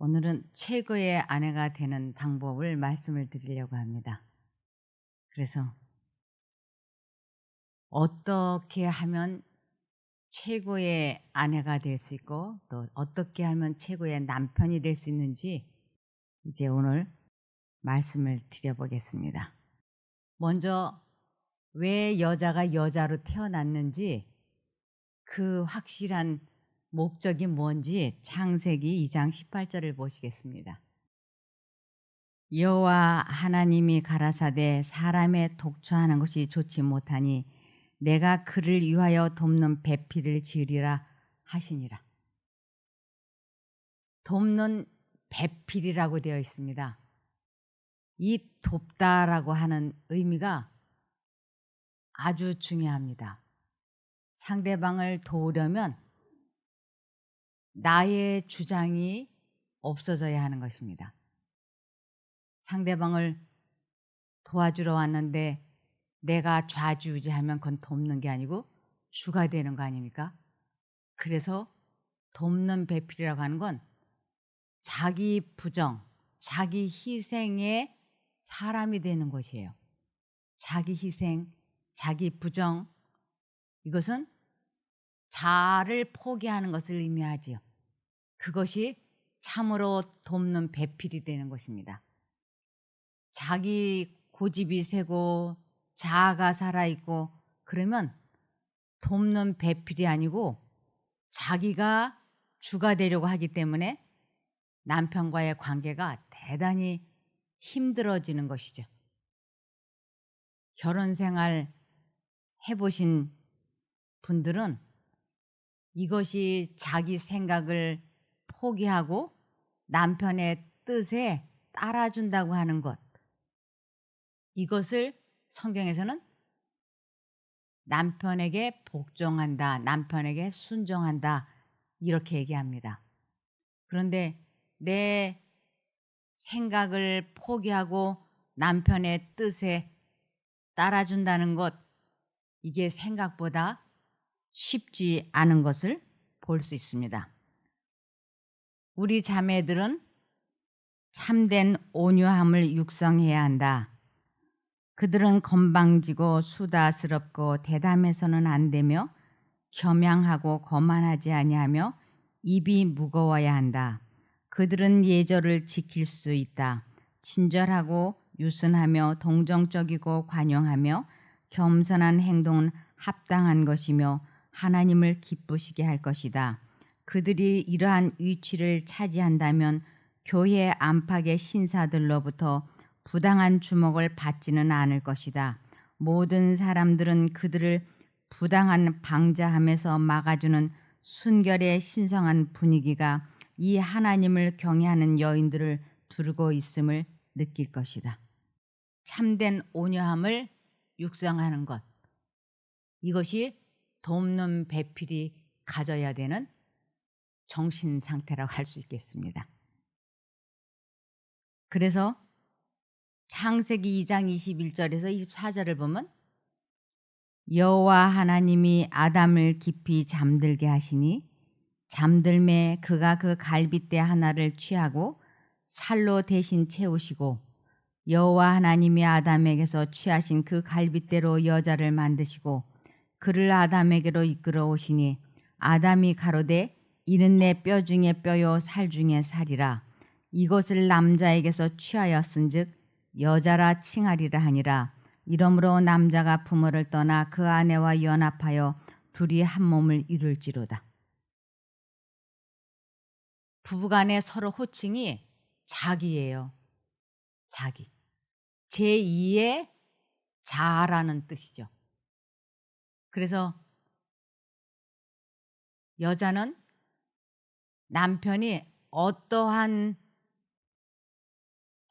오늘은 최고의 아내가 되는 방법을 말씀을 드리려고 합니다. 그래서 어떻게 하면 최고의 아내가 될 수 있고 또 어떻게 하면 최고의 남편이 될 수 있는지 이제 오늘 말씀을 드려보겠습니다. 먼저 왜 여자가 여자로 태어났는지 그 확실한 목적이 뭔지 창세기 2장 18절을 보시겠습니다. 여호와 하나님이 가라사대 사람의 독초하는 것이 좋지 못하니 내가 그를 위하여 돕는 배필을 지으리라 하시니라. 돕는 배필이라고 되어 있습니다. 이 돕다라고 하는 의미가 아주 중요합니다. 상대방을 도우려면 나의 주장이 없어져야 하는 것입니다. 상대방을 도와주러 왔는데 내가 좌지우지하면 그건 돕는 게 아니고 주가 되는 거 아닙니까? 그래서 돕는 배필이라고 하는 건 자기 부정, 자기 희생의 사람이 되는 것이에요. 자기 희생, 자기 부정, 이것은 자아를 포기하는 것을 의미하지요. 그것이 참으로 돕는 배필이 되는 것입니다. 자기 고집이 세고 자아가 살아있고 그러면 돕는 배필이 아니고 자기가 주가 되려고 하기 때문에 남편과의 관계가 대단히 힘들어지는 것이죠. 결혼 생활 해보신 분들은 이것이 자기 생각을 포기하고 남편의 뜻에 따라준다고 하는 것, 이것을 성경에서는 남편에게 복종한다, 남편에게 순종한다 이렇게 얘기합니다. 그런데 내 생각을 포기하고 남편의 뜻에 따라준다는 것, 이게 생각보다 쉽지 않은 것을 볼 수 있습니다. 우리 자매들은 참된 온유함을 육성해야 한다. 그들은 건방지고 수다스럽고 대담해서는 안 되며 겸양하고 거만하지 아니하며 입이 무거워야 한다. 그들은 예절을 지킬 수 있다. 친절하고 유순하며 동정적이고 관용하며 겸손한 행동은 합당한 것이며 하나님을 기쁘시게 할 것이다. 그들이 이러한 위치를 차지한다면 교회 안팎의 신사들로부터 부당한 주목을 받지는 않을 것이다. 모든 사람들은 그들을 부당한 방자함에서 막아주는 순결의 신성한 분위기가 이 하나님을 경외하는 여인들을 두르고 있음을 느낄 것이다. 참된 온유함을 육성하는 것, 이것이 돕는 배필이 가져야 되는 정신 상태라고 할 수 있겠습니다. 그래서 창세기 2장 21절에서 24절을 보면 여호와 하나님이 아담을 깊이 잠들게 하시니 잠들매 그가 그 갈빗대 하나를 취하고 살로 대신 채우시고 여호와 하나님이 아담에게서 취하신 그 갈빗대로 여자를 만드시고 그를 아담에게로 이끌어 오시니 아담이 가로되 이는 내 뼈 중에 뼈요 살 중에 살이라. 이것을 남자에게서 취하였은즉 여자라 칭하리라 하니라. 이러므로 남자가 부모를 떠나 그 아내와 연합하여 둘이 한 몸을 이룰지로다. 부부간에 서로 호칭이 자기예요. 자기. 제2의 자아라는 뜻이죠. 그래서 여자는 남편이 어떠한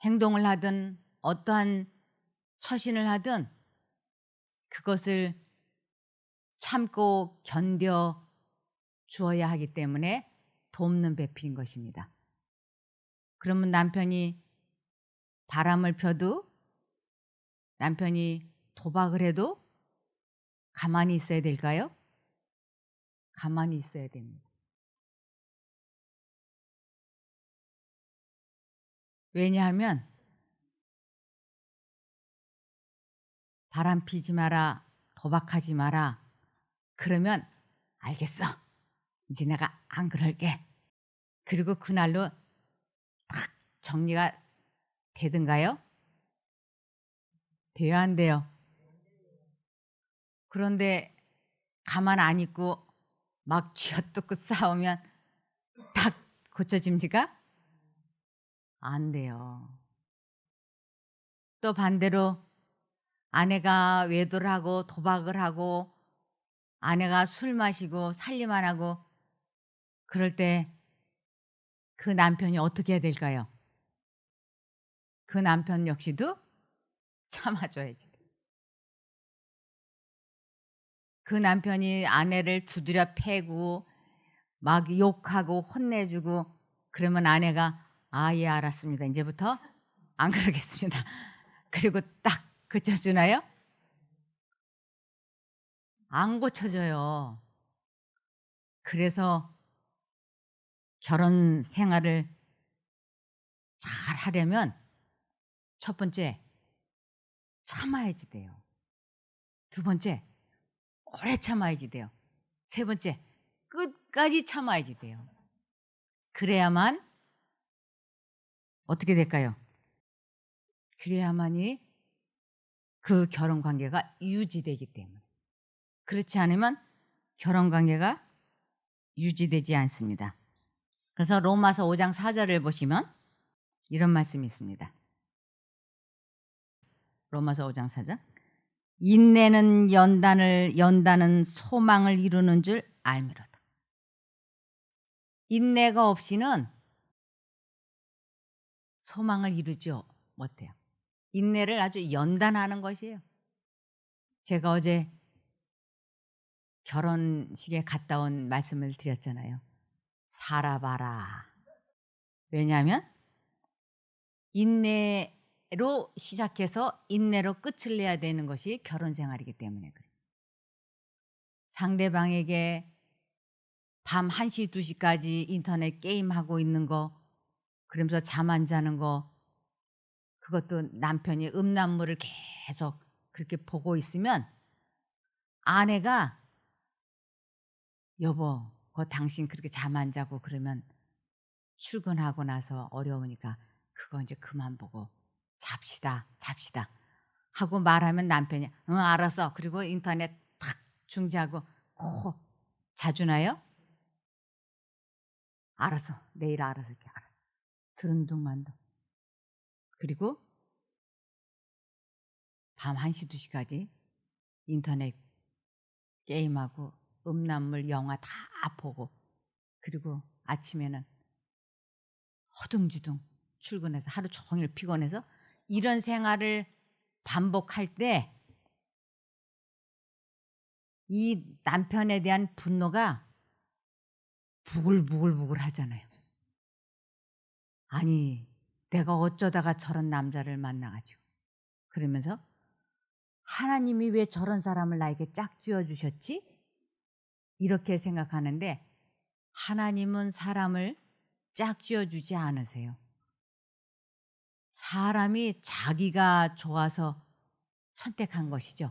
행동을 하든 어떠한 처신을 하든 그것을 참고 견뎌 주어야 하기 때문에 돕는 배필인 것입니다. 그러면 남편이 바람을 펴도 남편이 도박을 해도 가만히 있어야 될까요? 가만히 있어야 됩니다. 왜냐하면 바람 피지 마라, 도박하지 마라. 그러면 알겠어. 이제 내가 안 그럴게. 그리고 그날로 딱 정리가 되든가요? 돼요, 안 돼요? 그런데 가만 안 있고 막 쥐어뜯고 싸우면 딱 고쳐집니까? 안 돼요. 또 반대로 아내가 외도를 하고 도박을 하고 아내가 술 마시고 살림 안 하고 그럴 때 그 남편이 어떻게 해야 될까요? 그 남편 역시도 참아줘야지. 그 남편이 아내를 두드려 패고 막 욕하고 혼내주고 그러면 아내가 아, 예, 알았습니다. 이제부터 안 그러겠습니다. 그리고 딱 고쳐주나요? 안 고쳐줘요. 그래서 결혼 생활을 잘 하려면 첫 번째 참아야지 돼요. 두 번째 오래 참아야지 돼요. 세 번째 끝까지 참아야지 돼요. 그래야만 어떻게 될까요? 그래야만이 그 결혼 관계가 유지되기 때문에. 그렇지 않으면 결혼 관계가 유지되지 않습니다. 그래서 로마서 5장 4절을 보시면 이런 말씀이 있습니다. 로마서 5장 4절. 인내는 연단은 소망을 이루는 줄 알미로다. 인내가 없이는 소망을 이루지 못해요. 인내를 아주 연단하는 것이에요. 제가 어제 결혼식에 갔다 온 말씀을 드렸잖아요. 살아봐라. 왜냐하면 인내로 시작해서 인내로 끝을 내야 되는 것이 결혼 생활이기 때문에 그래요. 상대방에게 밤 1시, 2시까지 인터넷 게임하고 있는 거, 그러면서 잠 안 자는 거, 그것도 남편이 음란물을 계속 그렇게 보고 있으면 아내가 여보, 그거 당신 그렇게 잠 안 자고 그러면 출근하고 나서 어려우니까 그거 이제 그만 보고 잡시다 하고 말하면 남편이 응, 알았어. 그리고 인터넷 탁 중지하고 자주나요? 알았어. 내일 알아서 이렇게 알았어. 들은 둥만도. 그리고 밤 1시, 2시까지 인터넷 게임하고 음란물 영화 다 보고 그리고 아침에는 허둥지둥 출근해서 하루 종일 피곤해서 이런 생활을 반복할 때 이 남편에 대한 분노가 부글부글 하잖아요. 아니, 내가 어쩌다가 저런 남자를 만나가지고 그러면서 하나님이 왜 저런 사람을 나에게 짝지어 주셨지? 이렇게 생각하는데 하나님은 사람을 짝지어 주지 않으세요. 사람이 자기가 좋아서 선택한 것이죠.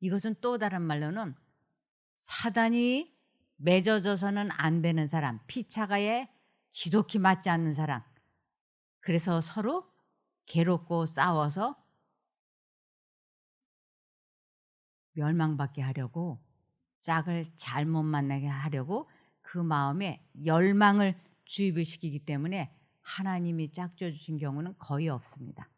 이것은 또 다른 말로는 사단이 맺어져서는 안 되는 사람, 피차가에 지독히 맞지 않는 사람. 그래서 서로 괴롭고 싸워서 멸망받게 하려고 짝을 잘못 만나게 하려고 그 마음에 열망을 주입을 시키기 때문에 하나님이 짝져 주신 경우는 거의 없습니다.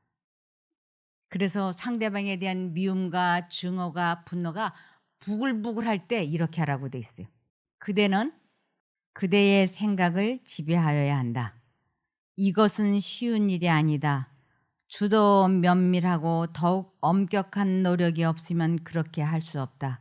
그래서 상대방에 대한 미움과 증오가 분노가 부글부글할 때 이렇게 하라고 돼 있어요. 그대는 그대의 생각을 지배하여야 한다. 이것은 쉬운 일이 아니다. 주도 면밀하고 더욱 엄격한 노력이 없으면 그렇게 할 수 없다.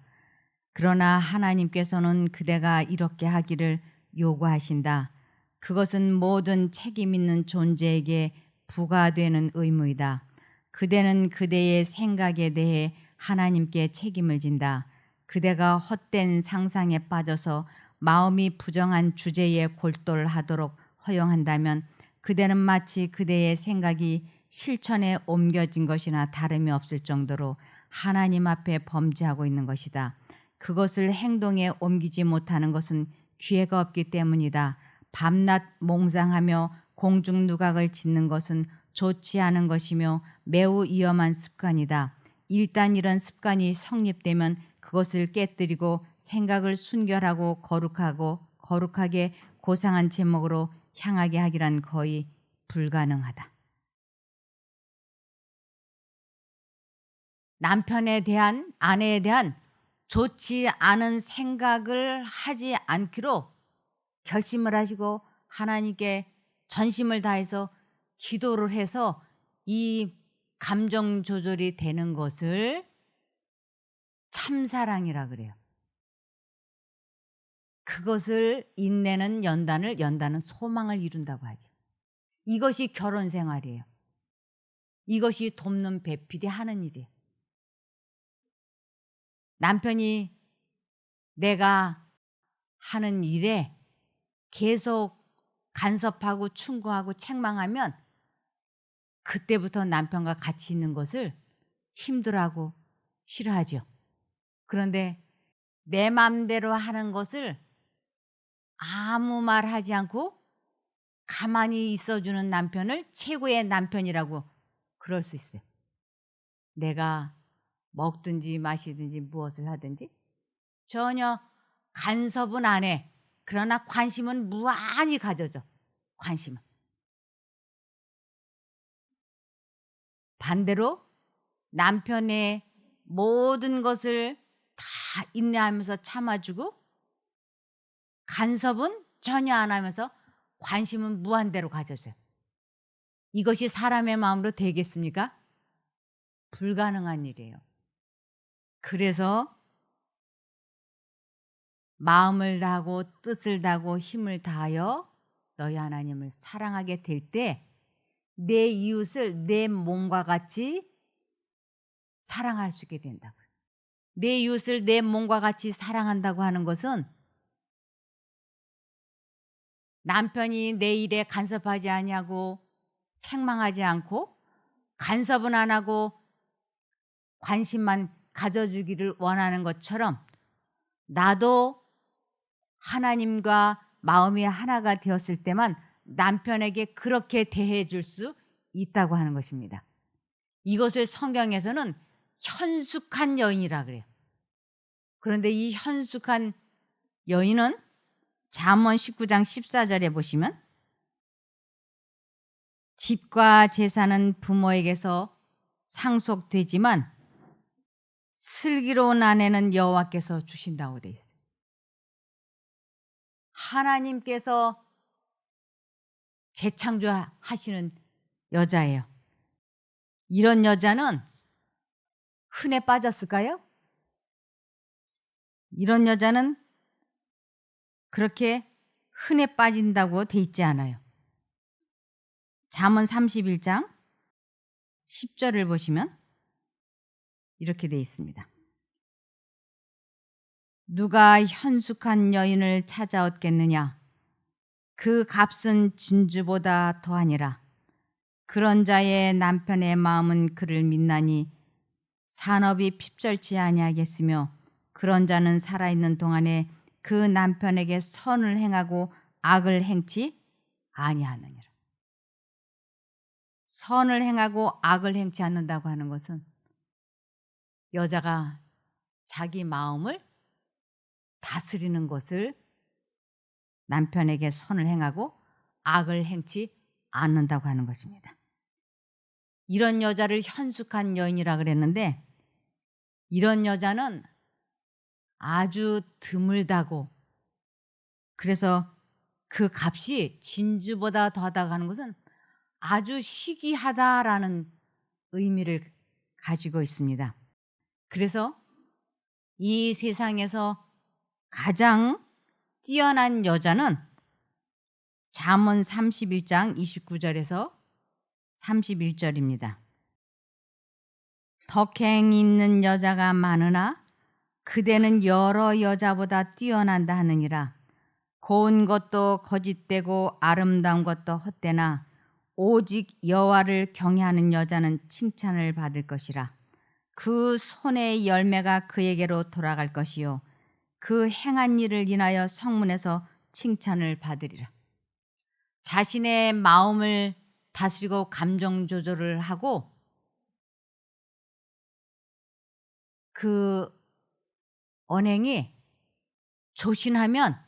그러나 하나님께서는 그대가 이렇게 하기를 요구하신다. 그것은 모든 책임 있는 존재에게 부과되는 의무이다. 그대는 그대의 생각에 대해 하나님께 책임을 진다. 그대가 헛된 상상에 빠져서 마음이 부정한 주제에 골똘하도록 허용한다면 그대는 마치 그대의 생각이 실천에 옮겨진 것이나 다름이 없을 정도로 하나님 앞에 범죄하고 있는 것이다. 그것을 행동에 옮기지 못하는 것은 기회가 없기 때문이다. 밤낮 몽상하며 공중 누각을 짓는 것은 좋지 않은 것이며 매우 위험한 습관이다. 일단 이런 습관이 성립되면 그것을 깨뜨리고 생각을 순결하고 거룩하게 고상한 제목으로 향하게 하기란 거의 불가능하다. 남편에 대한, 아내에 대한 좋지 않은 생각을 하지 않기로 결심을 하시고 하나님께 전심을 다해서 기도를 해서 이 감정 조절이 되는 것을 참사랑이라 그래요. 그것을 인내는 연단은 소망을 이룬다고 하죠. 이것이 결혼 생활이에요. 이것이 돕는 배필이 하는 일이에요. 남편이 내가 하는 일에 계속 간섭하고 충고하고 책망하면 그때부터 남편과 같이 있는 것을 힘들어하고 싫어하죠. 그런데 내 마음대로 하는 것을 아무 말 하지 않고 가만히 있어주는 남편을 최고의 남편이라고 그럴 수 있어요. 내가 먹든지 마시든지 무엇을 하든지 전혀 간섭은 안 해. 그러나 관심은 무한히 가져줘. 관심은. 반대로 남편의 모든 것을 다 인내하면서 참아주고 간섭은 전혀 안 하면서 관심은 무한대로 가져줘요. 이것이 사람의 마음으로 되겠습니까? 불가능한 일이에요. 그래서 마음을 다하고 뜻을 다하고 힘을 다하여 너희 하나님을 사랑하게 될 때 내 이웃을 내 몸과 같이 사랑할 수 있게 된다고요. 내 이웃을 내 몸과 같이 사랑한다고 하는 것은 남편이 내 일에 간섭하지 아니하고 책망하지 않고 간섭은 안 하고 관심만 가져주기를 원하는 것처럼 나도 하나님과 마음이 하나가 되었을 때만 남편에게 그렇게 대해줄 수 있다고 하는 것입니다. 이것을 성경에서는 현숙한 여인이라 그래요. 그런데 이 현숙한 여인은 잠언 19장 14절에 보시면 집과 재산은 부모에게서 상속되지만 슬기로운 아내는 여호와께서 주신다고 되어 있어요. 하나님께서 재창조하시는 여자예요. 이런 여자는 흔해 빠졌을까요? 이런 여자는 그렇게 흔해 빠진다고 돼 있지 않아요. 잠언 31장 10절을 보시면 이렇게 돼 있습니다. 누가 현숙한 여인을 찾아왔겠느냐? 그 값은 진주보다 더하니라. 그런 자의 남편의 마음은 그를 믿나니 산업이 핍절치 아니하겠으며 그런 자는 살아있는 동안에 그 남편에게 선을 행하고 악을 행치 아니하느니라. 선을 행하고 악을 행치 않는다고 하는 것은 여자가 자기 마음을 다스리는 것을 남편에게 선을 행하고 악을 행치 않는다고 하는 것입니다. 이런 여자를 현숙한 여인이라 그랬는데 이런 여자는 아주 드물다고 그래서 그 값이 진주보다 더하다고 하는 것은 아주 희귀하다라는 의미를 가지고 있습니다. 그래서 이 세상에서 가장 뛰어난 여자는 잠언 31장 29절에서 31절입니다. 덕행 있는 여자가 많으나 그대는 여러 여자보다 뛰어난다 하느니라. 고운 것도 거짓되고 아름다운 것도 헛되나 오직 여호와를 경외하는 여자는 칭찬을 받을 것이라. 그 손의 열매가 그에게로 돌아갈 것이요 그 행한 일을 인하여 성문에서 칭찬을 받으리라. 자신의 마음을 다스리고 감정 조절을 하고 그 언행이 조신하면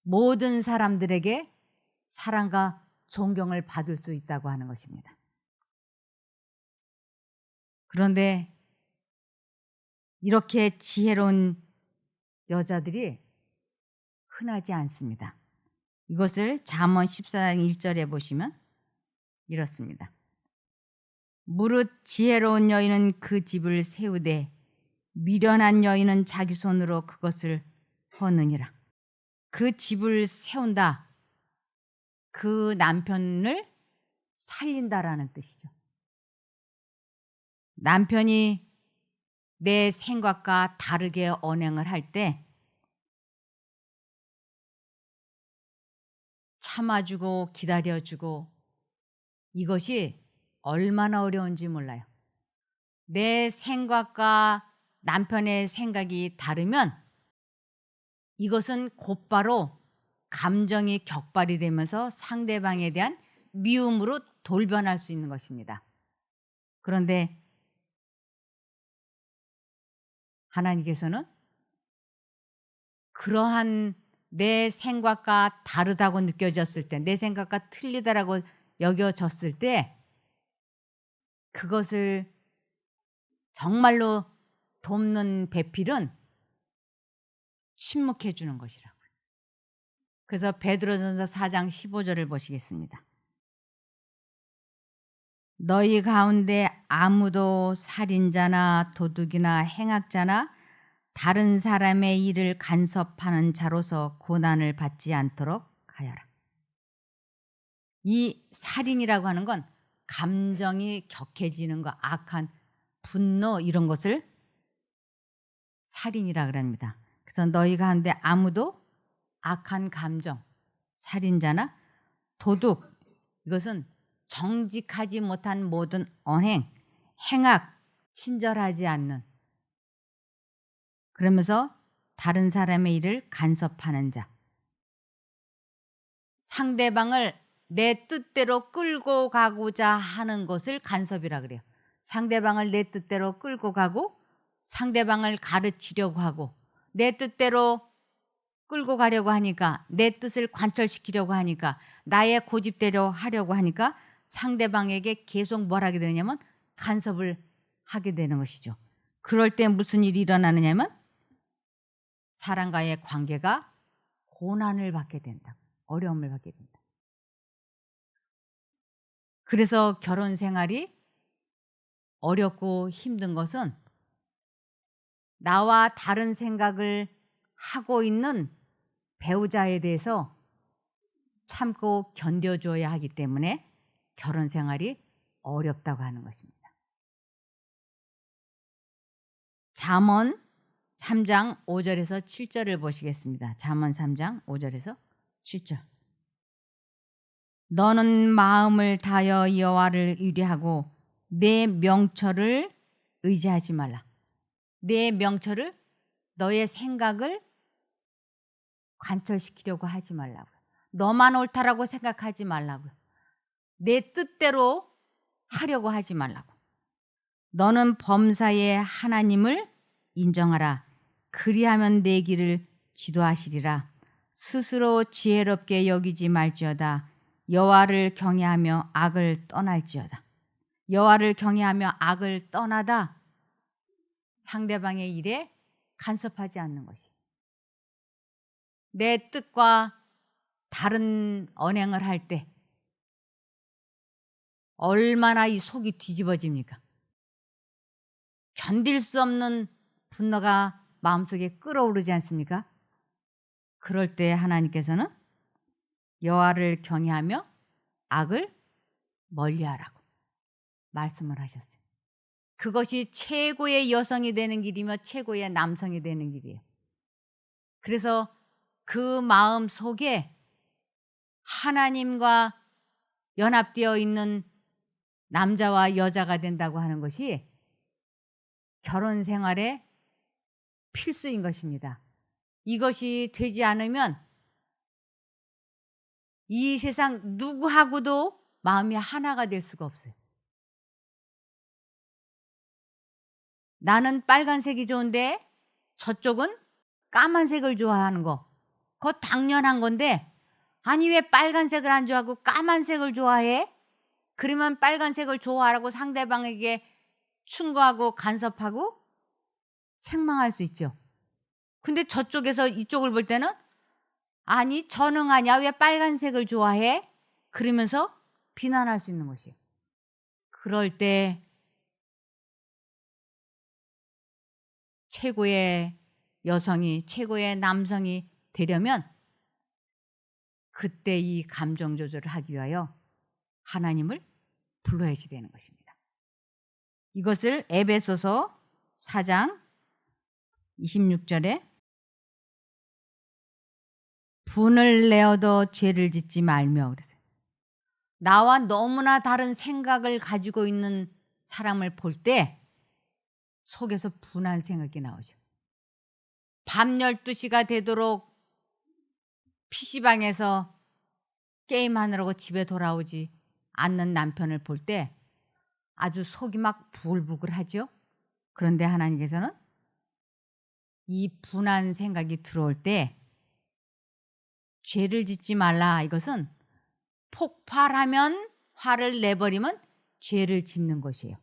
모든 사람들에게 사랑과 존경을 받을 수 있다고 하는 것입니다. 그런데 이렇게 지혜로운 여자들이 흔하지 않습니다. 이것을 잠언 14장 1절에 보시면 이렇습니다. 무릇 지혜로운 여인은 그 집을 세우되 미련한 여인은 자기 손으로 그것을 허느니라. 그 집을 세운다. 그 남편을 살린다라는 뜻이죠. 남편이 내 생각과 다르게 언행을 할 때 참아주고 기다려주고 이것이 얼마나 어려운지 몰라요. 내 생각과 남편의 생각이 다르면 이것은 곧바로 감정이 격발이 되면서 상대방에 대한 미움으로 돌변할 수 있는 것입니다. 그런데 하나님께서는 그러한 내 생각과 다르다고 느껴졌을 때, 내 생각과 틀리다라고 여겨졌을 때 그것을 정말로 돕는 배필은 침묵해 주는 것이라고요. 그래서 베드로전서 4장 15절을 보시겠습니다. 너희 가운데 아무도 살인자나 도둑이나 행악자나 다른 사람의 일을 간섭하는 자로서 고난을 받지 않도록 하여라. 이 살인이라고 하는 건 감정이 격해지는 거, 악한 분노 이런 것을 살인이라 그럽니다. 그래서 너희 가운데 아무도 악한 감정, 살인자나 도둑 이것은 정직하지 못한 모든 언행, 행악, 친절하지 않는 그러면서 다른 사람의 일을 간섭하는 자, 상대방을 내 뜻대로 끌고 가고자 하는 것을 간섭이라 그래요. 상대방을 내 뜻대로 끌고 가고 상대방을 가르치려고 하고 내 뜻대로 끌고 가려고 하니까 내 뜻을 관철시키려고 하니까 나의 고집대로 하려고 하니까 상대방에게 계속 뭘 하게 되냐면 간섭을 하게 되는 것이죠. 그럴 때 무슨 일이 일어나느냐면 사람과의 관계가 고난을 받게 된다. 어려움을 받게 된다. 그래서 결혼 생활이 어렵고 힘든 것은 나와 다른 생각을 하고 있는 배우자에 대해서 참고 견뎌줘야 하기 때문에 결혼 생활이 어렵다고 하는 것입니다. 잠언 3장 5절에서 7절을 보시겠습니다. 잠언 3장 5절에서 7절. 너는 마음을 다하여 여호와를 의뢰하고 내 명철을 의지하지 말라. 내 명철을 너의 생각을 관철시키려고 하지 말라고요. 너만 옳다라고 생각하지 말라고요. 내 뜻대로 하려고 하지 말라고. 너는 범사의 하나님을 인정하라. 그리하면 내 길을 지도하시리라. 스스로 지혜롭게 여기지 말지어다. 여호와를 경외하며 악을 떠날지어다. 여호와를 경외하며 악을 떠나다. 상대방의 일에 간섭하지 않는 것이. 내 뜻과 다른 언행을 할 때 얼마나 이 속이 뒤집어집니까? 견딜 수 없는 분노가 마음속에 끓어오르지 않습니까? 그럴 때 하나님께서는 여호와를 경외하며 악을 멀리하라고 말씀을 하셨어요. 그것이 최고의 여성이 되는 길이며 최고의 남성이 되는 길이에요. 그래서 그 마음 속에 하나님과 연합되어 있는 남자와 여자가 된다고 하는 것이 결혼 생활의 필수인 것입니다. 이것이 되지 않으면 이 세상 누구하고도 마음이 하나가 될 수가 없어요. 나는 빨간색이 좋은데 저쪽은 까만색을 좋아하는 거. 그거 당연한 건데 아니 왜 빨간색을 안 좋아하고 까만색을 좋아해? 그러면 빨간색을 좋아하라고 상대방에게 충고하고 간섭하고 책망할 수 있죠. 근데 저쪽에서 이쪽을 볼 때는 아니 전응하냐 왜 빨간색을 좋아해? 그러면서 비난할 수 있는 것이에요. 그럴 때 최고의 여성이 최고의 남성이 되려면 그때 이 감정 조절을 하기 위하여 하나님을 불러야지 되는 것입니다. 이것을 에베소서 4장 26절에 분을 내어도 죄를 짓지 말며 그랬어요. 나와 너무나 다른 생각을 가지고 있는 사람을 볼 때 속에서 분한 생각이 나오죠. 밤 12시가 되도록 PC방에서 게임하느라고 집에 돌아오지 않는 남편을 볼 때 아주 속이 막 부글부글하죠. 그런데 하나님께서는 이 분한 생각이 들어올 때 죄를 짓지 말라. 이것은 폭발하면 화를 내버리면 죄를 짓는 것이에요.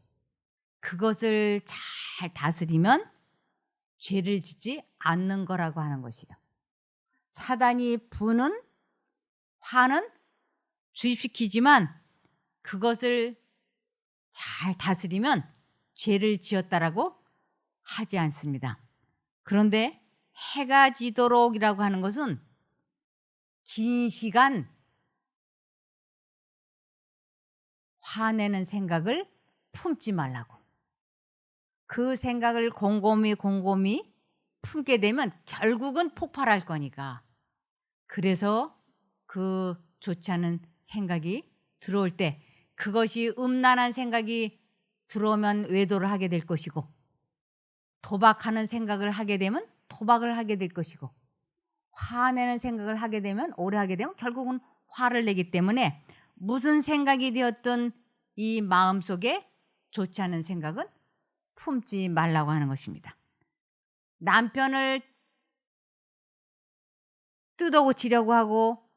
그것을 잘 다스리면 죄를 짓지 않는 거라고 하는 것이에요. 사단이 부는 화는 주입시키지만 그것을 잘 다스리면 죄를 지었다라고 하지 않습니다. 그런데 해가 지도록이라고 하는 것은 긴 시간 화내는 생각을 품지 말라고. 그 생각을 곰곰이 품게 되면 결국은 폭발할 거니까. 그래서 그 좋지 않은 생각이 들어올 때 그것이 음란한 생각이 들어오면 외도를 하게 될 것이고 도박하는 생각을 하게 되면 도박을 하게 될 것이고 화내는 생각을 하게 되면 오래 하게 되면 결국은 화를 내기 때문에 무슨 생각이 되었든 이 마음속에 좋지 않은 생각은 품지 말라고 하는 것입니다. 남편을 뜯어고치려고 하고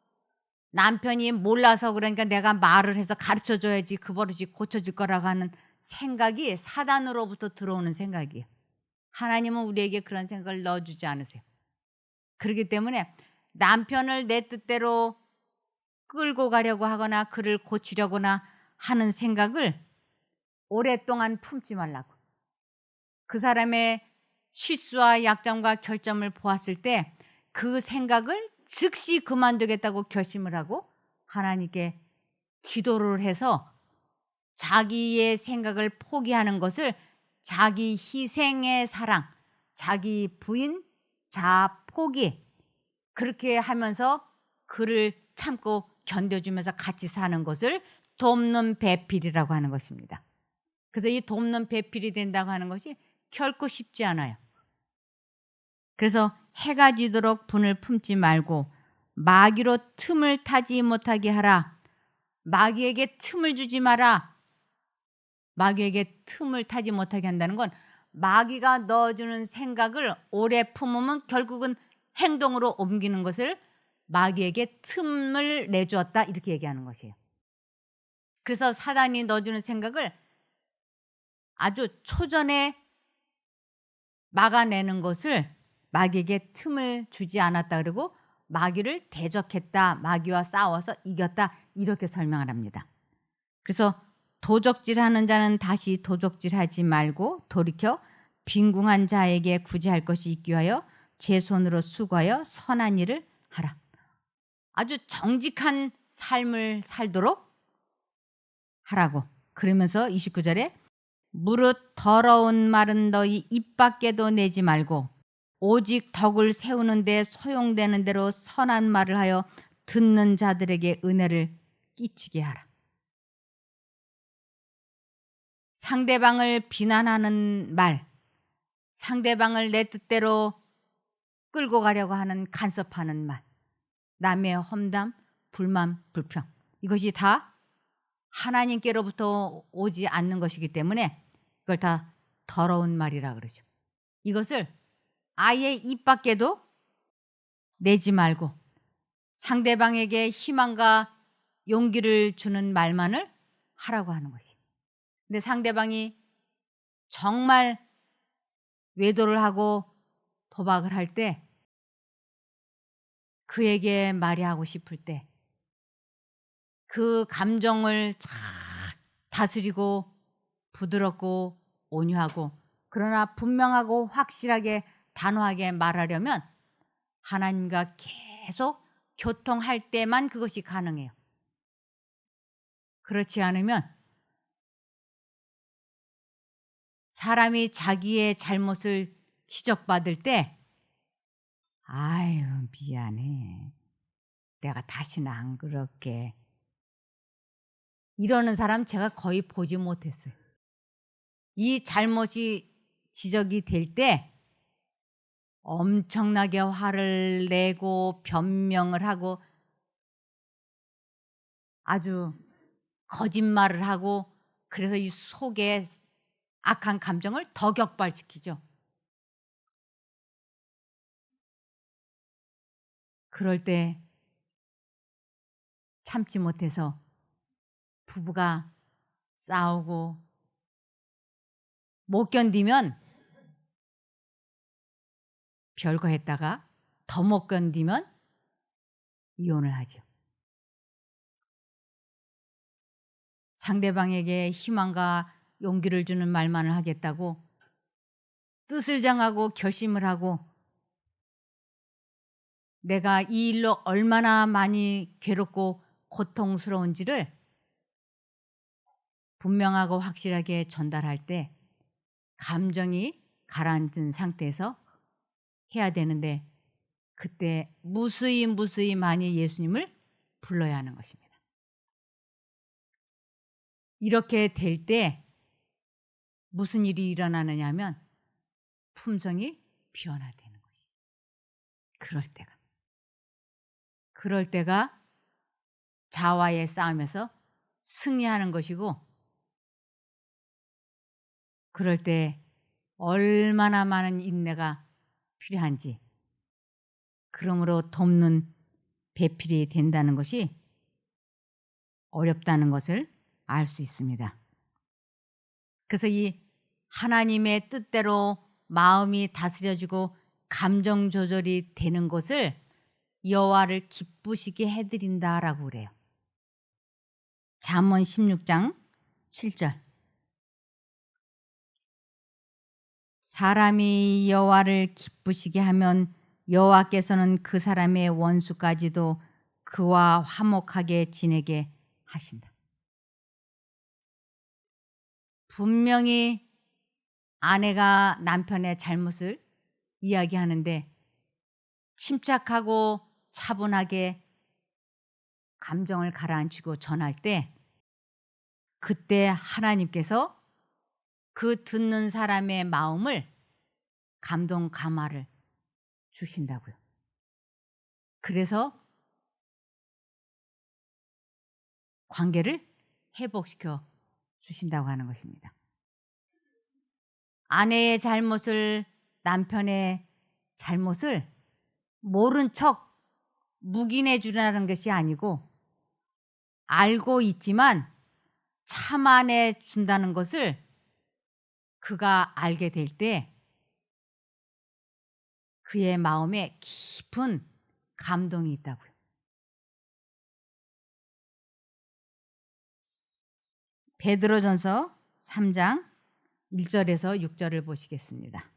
남편이 몰라서 그러니까 내가 말을 해서 가르쳐줘야지 그 버릇이 고쳐질 거라고 하는 생각이 사단으로부터 들어오는 생각이에요. 하나님은 우리에게 그런 생각을 넣어주지 않으세요. 그렇기 때문에 남편을 내 뜻대로 끌고 가려고 하거나 그를 고치려거나 하는 생각을 오랫동안 품지 말라고. 그 사람의 실수와 약점과 결점을 보았을 때 그 생각을 즉시 그만두겠다고 결심을 하고 하나님께 기도를 해서 자기의 생각을 포기하는 것을 자기 희생의 사랑, 자기 부인 자아 포기 그렇게 하면서 그를 참고 견뎌주면서 같이 사는 것을 돕는 배필이라고 하는 것입니다. 그래서 이 돕는 배필이 된다고 하는 것이 결코 쉽지 않아요. 그래서 해가 지도록 분을 품지 말고 마귀로 틈을 타지 못하게 하라. 마귀에게 틈을 주지 마라. 마귀에게 틈을 타지 못하게 한다는 건 마귀가 넣어주는 생각을 오래 품으면 결국은 행동으로 옮기는 것을 마귀에게 틈을 내주었다 이렇게 얘기하는 것이에요. 그래서 사단이 넣어주는 생각을 아주 초전에 막아내는 것을 마귀에게 틈을 주지 않았다 그러고 마귀를 대적했다. 마귀와 싸워서 이겼다. 이렇게 설명을 합니다. 그래서 도적질하는 자는 다시 도적질하지 말고 돌이켜 빈궁한 자에게 구제할 것이 있기 위하여 제 손으로 수고하여 선한 일을 하라. 아주 정직한 삶을 살도록 하라고. 그러면서 29절에 무릇 더러운 말은 너희 입 밖에도 내지 말고 오직 덕을 세우는 데 소용되는 대로 선한 말을 하여 듣는 자들에게 은혜를 끼치게 하라. 상대방을 비난하는 말, 상대방을 내 뜻대로 끌고 가려고 하는 간섭하는 말, 남의 험담, 불만, 불평, 이것이 다 하나님께로부터 오지 않는 것이기 때문에 그걸 다 더러운 말이라 그러죠. 이것을 아예 입 밖에도 내지 말고 상대방에게 희망과 용기를 주는 말만을 하라고 하는 것이. 근데 상대방이 정말 외도를 하고 도박을 할 때 그에게 말이하고 싶을 때 그 감정을 잘 다스리고 부드럽고 온유하고 그러나 분명하고 확실하게 단호하게 말하려면 하나님과 계속 교통할 때만 그것이 가능해요. 그렇지 않으면 사람이 자기의 잘못을 지적받을 때 아유 미안해. 내가 다시는 안 그럴게. 이러는 사람 제가 거의 보지 못했어요. 이 잘못이 지적이 될 때 엄청나게 화를 내고 변명을 하고 아주 거짓말을 하고 그래서 이 속에 악한 감정을 더 격발시키죠. 그럴 때 참지 못해서 부부가 싸우고 못 견디면 별거 했다가 더 못 견디면 이혼을 하죠. 상대방에게 희망과 용기를 주는 말만을 하겠다고 뜻을 정하고 결심을 하고 내가 이 일로 얼마나 많이 괴롭고 고통스러운지를 분명하고 확실하게 전달할 때 감정이 가라앉은 상태에서 해야 되는데 그때 무수히 많이 예수님을 불러야 하는 것입니다. 이렇게 될 때 무슨 일이 일어나느냐 하면 품성이 변화되는 것이에요. 그럴 때가 자와의 싸움에서 승리하는 것이고 그럴 때 얼마나 많은 인내가 필요한지 그러므로 돕는 배필이 된다는 것이 어렵다는 것을 알 수 있습니다. 그래서 이 하나님의 뜻대로 마음이 다스려지고 감정 조절이 되는 것을 여호와를 기쁘시게 해드린다라고 그래요. 잠언 16장 7절. 사람이 여호와를 기쁘시게 하면 여호와께서는 그 사람의 원수까지도 그와 화목하게 지내게 하신다. 분명히 아내가 남편의 잘못을 이야기하는데 침착하고 차분하게 감정을 가라앉히고 전할 때 그때 하나님께서 그 듣는 사람의 마음을 감동 감화를 주신다고요. 그래서 관계를 회복시켜 주신다고 하는 것입니다. 아내의 잘못을 남편의 잘못을 모른 척 묵인해 주라는 것이 아니고 알고 있지만 참아내 준다는 것을 그가 알게 될 때 그의 마음에 깊은 감동이 있다고요. 베드로전서 3장 1절에서 6절을 보시겠습니다.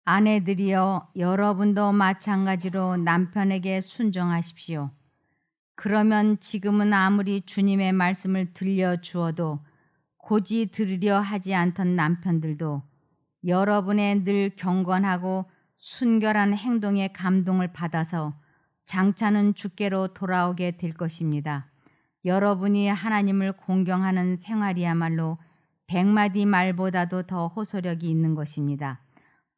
아내들이여 여러분도 마찬가지로 남편에게 순종하십시오. 그러면 지금은 아무리 주님의 말씀을 들려주어도 고지 들으려 하지 않던 남편들도 여러분의 늘 경건하고 순결한 행동에 감동을 받아서 장차는 주께로 돌아오게 될 것입니다. 여러분이 하나님을 공경하는 생활이야말로 100마디 말보다도 더 호소력이 있는 것입니다.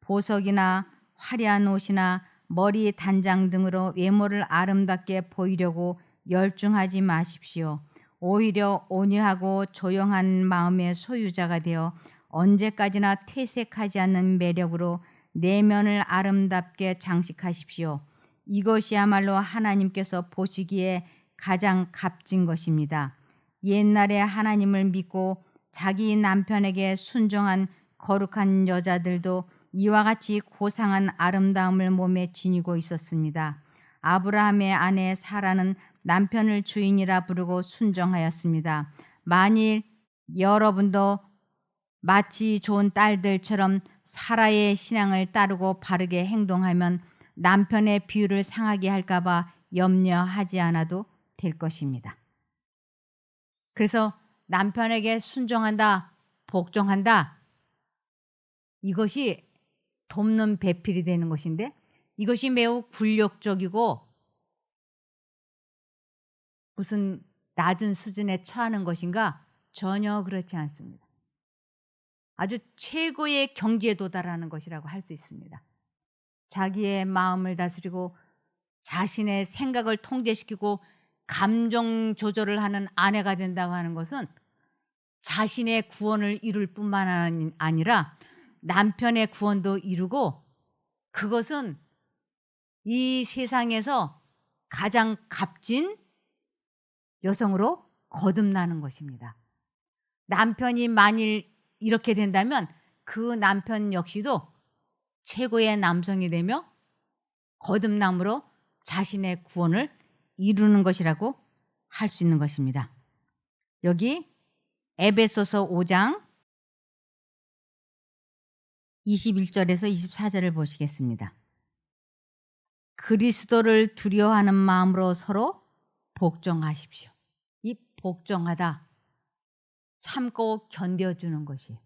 보석이나 화려한 옷이나 머리 단장 등으로 외모를 아름답게 보이려고 열중하지 마십시오. 오히려 온유하고 조용한 마음의 소유자가 되어 언제까지나 퇴색하지 않는 매력으로 내면을 아름답게 장식하십시오. 이것이야말로 하나님께서 보시기에 가장 값진 것입니다. 옛날에 하나님을 믿고 자기 남편에게 순종한 거룩한 여자들도 이와 같이 고상한 아름다움을 몸에 지니고 있었습니다. 아브라함의 아내 사라는 남편을 주인이라 부르고 순종하였습니다. 만일 여러분도 마치 좋은 딸들처럼 사라의 신앙을 따르고 바르게 행동하면 남편의 비유를 상하게 할까 봐 염려하지 않아도 될 것입니다. 그래서 남편에게 순종한다, 복종한다. 이것이 돕는 배필이 되는 것인데 이것이 매우 굴욕적이고 무슨 낮은 수준에 처하는 것인가? 전혀 그렇지 않습니다. 아주 최고의 경지에 도달하는 것이라고 할 수 있습니다. 자기의 마음을 다스리고 자신의 생각을 통제시키고 감정 조절을 하는 아내가 된다고 하는 것은 자신의 구원을 이룰 뿐만 아니라 남편의 구원도 이루고 그것은 이 세상에서 가장 값진 여성으로 거듭나는 것입니다. 남편이 만일 이렇게 된다면 그 남편 역시도 최고의 남성이 되며 거듭남으로 자신의 구원을 이루는 것이라고 할 수 있는 것입니다. 여기 에베소서 5장 21절에서 24절을 보시겠습니다. 그리스도를 두려워하는 마음으로 서로 복종하십시오. 이 복종하다, 참고 견뎌주는 것이.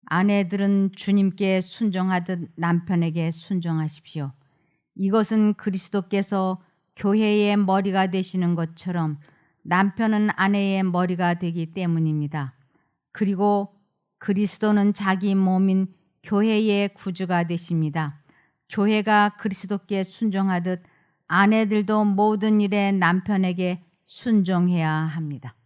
아내들은 주님께 순종하듯 남편에게 순종하십시오. 이것은 그리스도께서 교회의 머리가 되시는 것처럼 남편은 아내의 머리가 되기 때문입니다. 그리고 그리스도는 자기 몸인 교회의 구주가 되십니다. 교회가 그리스도께 순종하듯 아내들도 모든 일에 남편에게 순종해야 합니다.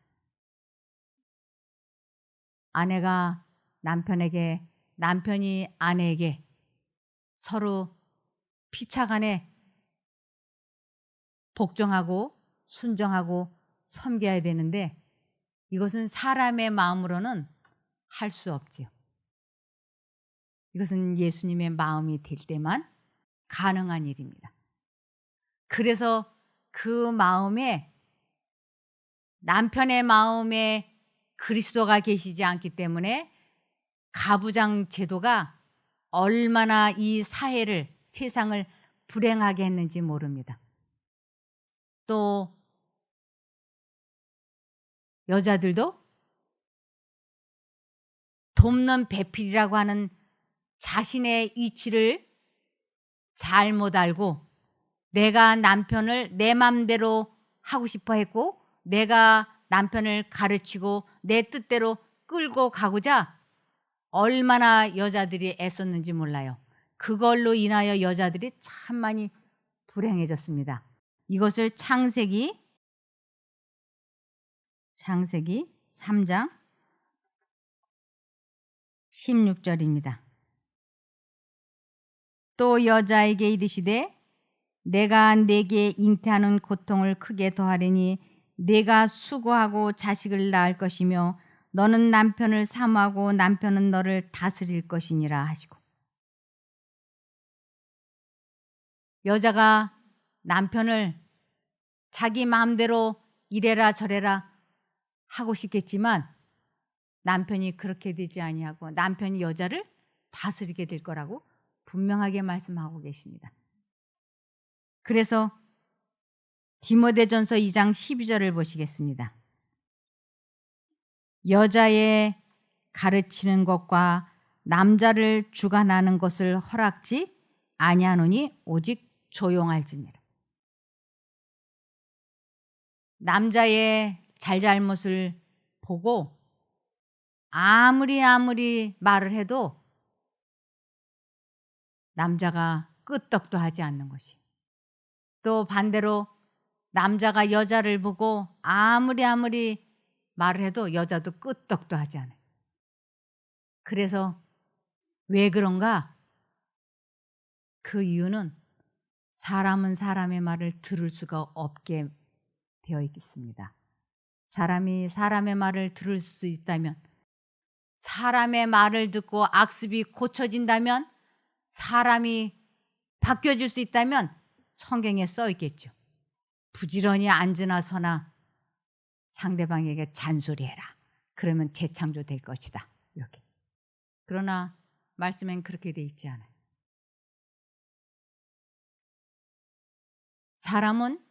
아내가 남편에게, 남편이 아내에게 서로 피차간에 복종하고 순종하고 섬겨야 되는데 이것은 사람의 마음으로는 할 수 없지요. 이것은 예수님의 마음이 될 때만 가능한 일입니다. 그래서 그 마음에, 남편의 마음에 그리스도가 계시지 않기 때문에 가부장 제도가 얼마나 이 사회를, 세상을 불행하게 했는지 모릅니다. 또 여자들도 돕는 배필이라고 하는 자신의 위치를 잘못 알고 내가 남편을 내 맘대로 하고 싶어 했고 내가 남편을 가르치고 내 뜻대로 끌고 가고자 얼마나 여자들이 애썼는지 몰라요. 그걸로 인하여 여자들이 참 많이 불행해졌습니다. 이것을 창세기 3장 16절입니다. 또 여자에게 이르시되 내가 네게 잉태하는 고통을 크게 더하리니 네가 수고하고 자식을 낳을 것이며 너는 남편을 사모하고 남편은 너를 다스릴 것이니라 하시고, 여자가 남편을 자기 마음대로 이래라 저래라 하고 싶겠지만 남편이 그렇게 되지 아니하고 남편이 여자를 다스리게 될 거라고 분명하게 말씀하고 계십니다. 그래서 디모데전서 2장 12절을 보시겠습니다. 여자의 가르치는 것과 남자를 주관하는 것을 허락지 아니하노니 오직 조용할지니라. 남자의 잘잘못을 보고 아무리 말을 해도 남자가 끄떡도 하지 않는 것이. 또 반대로 남자가 여자를 보고 아무리 말을 해도 여자도 끄떡도 하지 않아요. 그래서 왜 그런가? 그 이유는 사람은 사람의 말을 들을 수가 없게 되어 있습니다. 사람이 사람의 말을 들을 수 있다면, 사람의 말을 듣고 악습이 고쳐진다면, 사람이 바뀌어질 수 있다면 성경에 써 있겠죠. 부지런히 앉으나 서나 상대방에게 잔소리해라. 그러면 재창조될 것이다. 이렇게. 그러나 말씀엔 그렇게 돼 있지 않아요. 사람은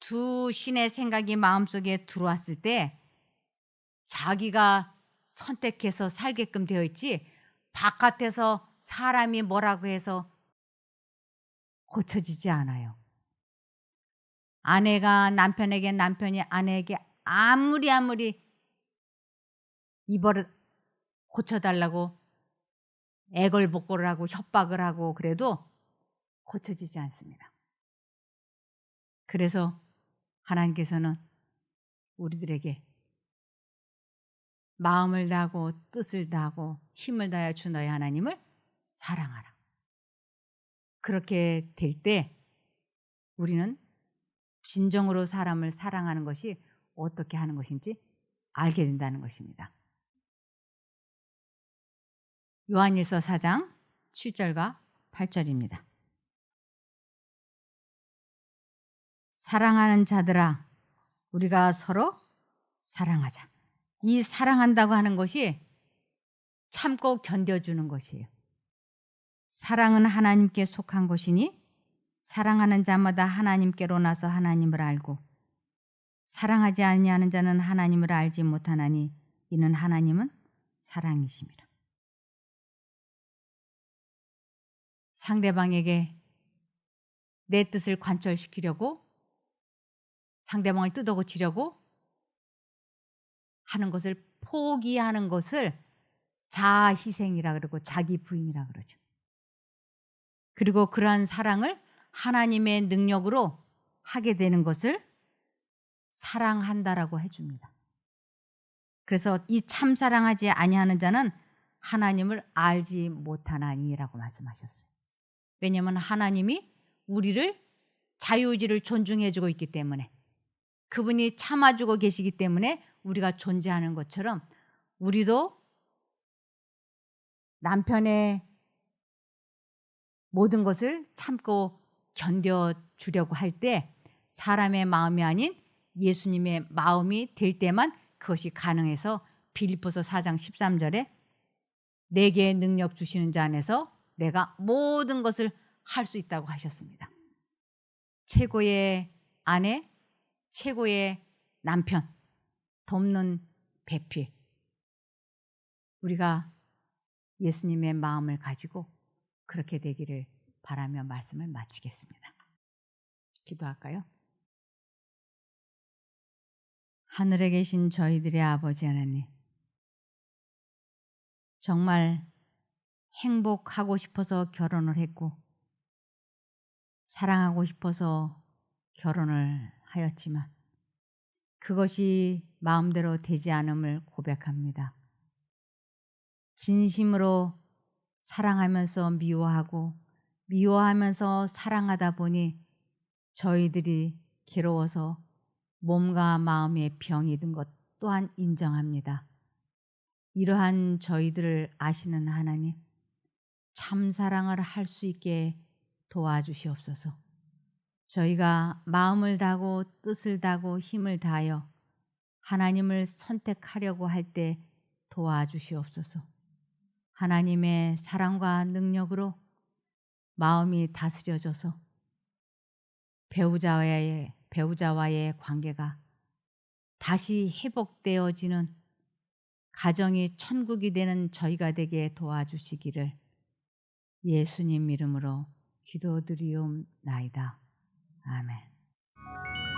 두 신의 생각이 마음속에 들어왔을 때 자기가 선택해서 살게끔 되어 있지, 바깥에서 사람이 뭐라고 해서 고쳐지지 않아요. 아내가 남편에게, 남편이 아내에게 아무리 이 버릇 고쳐달라고 애걸복걸을 하고 협박을 하고 그래도 고쳐지지 않습니다. 그래서 하나님께서는 우리들에게 마음을 다하고 뜻을 다하고 힘을 다하여 주 너의 하나님을 사랑하라. 그렇게 될 때 우리는 진정으로 사람을 사랑하는 것이 어떻게 하는 것인지 알게 된다는 것입니다. 요한일서 4장 7절과 8절입니다. 사랑하는 자들아, 우리가 서로 사랑하자. 이 사랑한다고 하는 것이 참고 견뎌주는 것이에요. 사랑은 하나님께 속한 것이니 사랑하는 자마다 하나님께로 나서 하나님을 알고, 사랑하지 아니하는 자는 하나님을 알지 못하나니 이는 하나님은 사랑이심이라. 상대방에게 내 뜻을 관철시키려고, 상대방을 뜯어고치려고 하는 것을 포기하는 것을 자아희생이라 그러고 자기 부인이라 그러죠. 그리고 그러한 사랑을 하나님의 능력으로 하게 되는 것을 사랑한다라고 해줍니다. 그래서 이 참 사랑하지 아니하는 자는 하나님을 알지 못하나니라고 말씀하셨어요. 왜냐하면 하나님이 우리를 자유의지를 존중해주고 있기 때문에, 그분이 참아주고 계시기 때문에 우리가 존재하는 것처럼 우리도 남편의 모든 것을 참고 견뎌주려고 할 때 사람의 마음이 아닌 예수님의 마음이 될 때만 그것이 가능해서 빌립보서 4장 13절에 내게 능력 주시는 자 안에서 내가 모든 것을 할 수 있다고 하셨습니다. 최고의 아내, 최고의 남편, 돕는 배필, 우리가 예수님의 마음을 가지고 그렇게 되기를 바라며 말씀을 마치겠습니다. 기도할까요? 하늘에 계신 저희들의 아버지 하나님, 정말 행복하고 싶어서 결혼을 했고 사랑하고 싶어서 결혼을 하였지만 그것이 마음대로 되지 않음을 고백합니다. 진심으로 사랑하면서 미워하고 미워하면서 사랑하다 보니 저희들이 괴로워서 몸과 마음에 병이 든 것 또한 인정합니다. 이러한 저희들을 아시는 하나님, 참 사랑을 할 수 있게 도와주시옵소서. 저희가 마음을 다하고 뜻을 다하고 힘을 다하여 하나님을 선택하려고 할 때 도와주시옵소서. 하나님의 사랑과 능력으로 마음이 다스려져서 배우자와의 관계가 다시 회복되어지는 가정이 천국이 되는 저희가 되게 도와주시기를 예수님 이름으로 기도드리옵나이다. 아멘.